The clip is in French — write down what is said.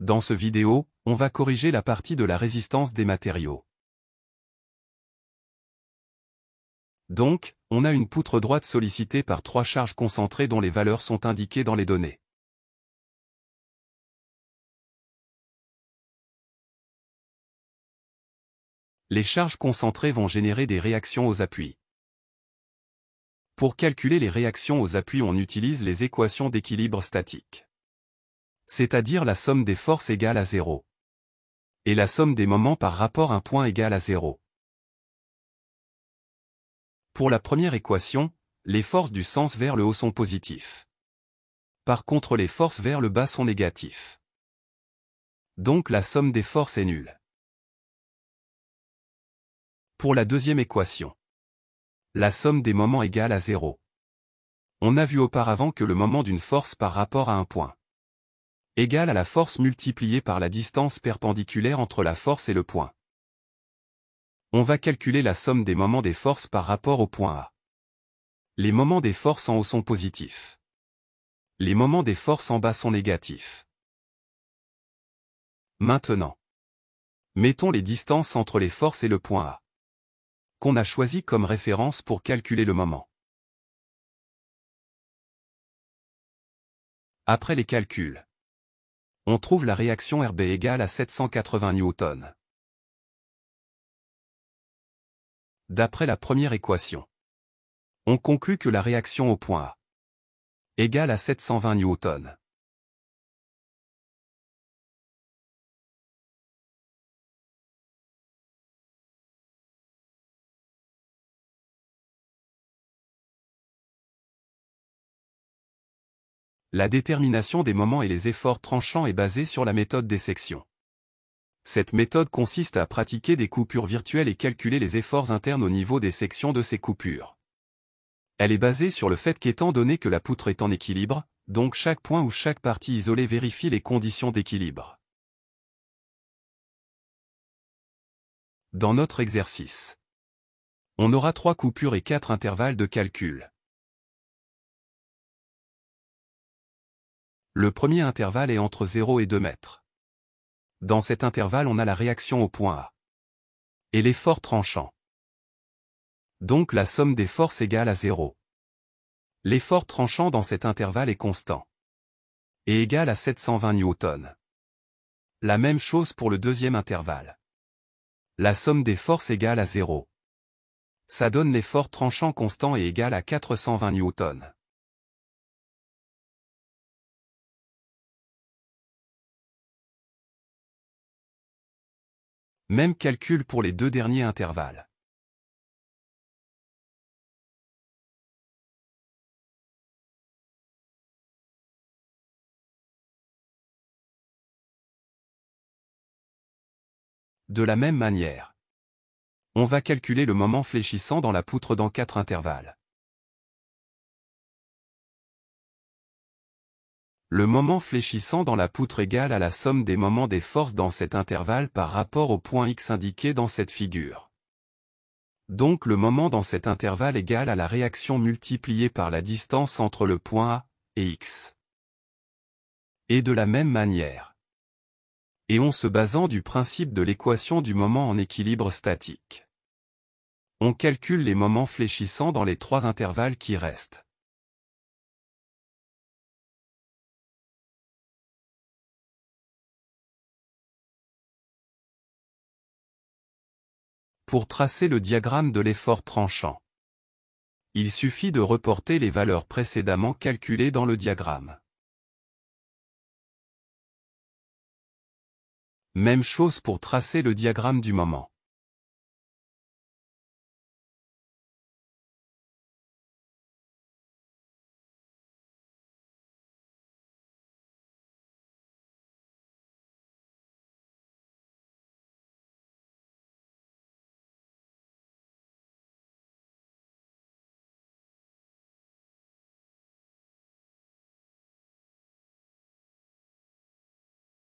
Dans ce vidéo, on va corriger la partie de la résistance des matériaux. Donc, on a une poutre droite sollicitée par 3 charges concentrées dont les valeurs sont indiquées dans les données. Les charges concentrées vont générer des réactions aux appuis. Pour calculer les réactions aux appuis, on utilise les équations d'équilibre statique. C'est-à-dire la somme des forces égale à 0. Et la somme des moments par rapport à un point égale à 0. Pour la première équation, les forces du sens vers le haut sont positifs. Par contre, les forces vers le bas sont négatifs. Donc la somme des forces est nulle. Pour la deuxième équation, la somme des moments égale à 0. On a vu auparavant que le moment d'une force par rapport à un point égale à la force multipliée par la distance perpendiculaire entre la force et le point. On va calculer la somme des moments des forces par rapport au point A. Les moments des forces en haut sont positifs. Les moments des forces en bas sont négatifs. Maintenant, mettons les distances entre les forces et le point A, qu'on a choisi comme référence pour calculer le moment. Après les calculs, on trouve la réaction RB égale à 780 newtons. D'après la première équation, on conclut que la réaction au point A égale à 720 newtons. La détermination des moments et les efforts tranchants est basée sur la méthode des sections. Cette méthode consiste à pratiquer des coupures virtuelles et calculer les efforts internes au niveau des sections de ces coupures. Elle est basée sur le fait qu'étant donné que la poutre est en équilibre, donc chaque point ou chaque partie isolée vérifie les conditions d'équilibre. Dans notre exercice, on aura 3 coupures et 4 intervalles de calcul. Le premier intervalle est entre 0 et 2 mètres. Dans cet intervalle, on a la réaction au point A et l'effort tranchant. Donc la somme des forces égale à 0. L'effort tranchant dans cet intervalle est constant et égal à 720 newtons. La même chose pour le deuxième intervalle. La somme des forces égale à 0. Ça donne l'effort tranchant constant et égal à 420 newtons. Même calcul pour les 2 derniers intervalles. De la même manière, on va calculer le moment fléchissant dans la poutre dans 4 intervalles. Le moment fléchissant dans la poutre égale à la somme des moments des forces dans cet intervalle par rapport au point X indiqué dans cette figure. Donc le moment dans cet intervalle égale à la réaction multipliée par la distance entre le point A et X. Et de la même manière, et en se basant du principe de l'équation du moment en équilibre statique, on calcule les moments fléchissants dans les 3 intervalles qui restent. Pour tracer le diagramme de l'effort tranchant, il suffit de reporter les valeurs précédemment calculées dans le diagramme. Même chose pour tracer le diagramme du moment.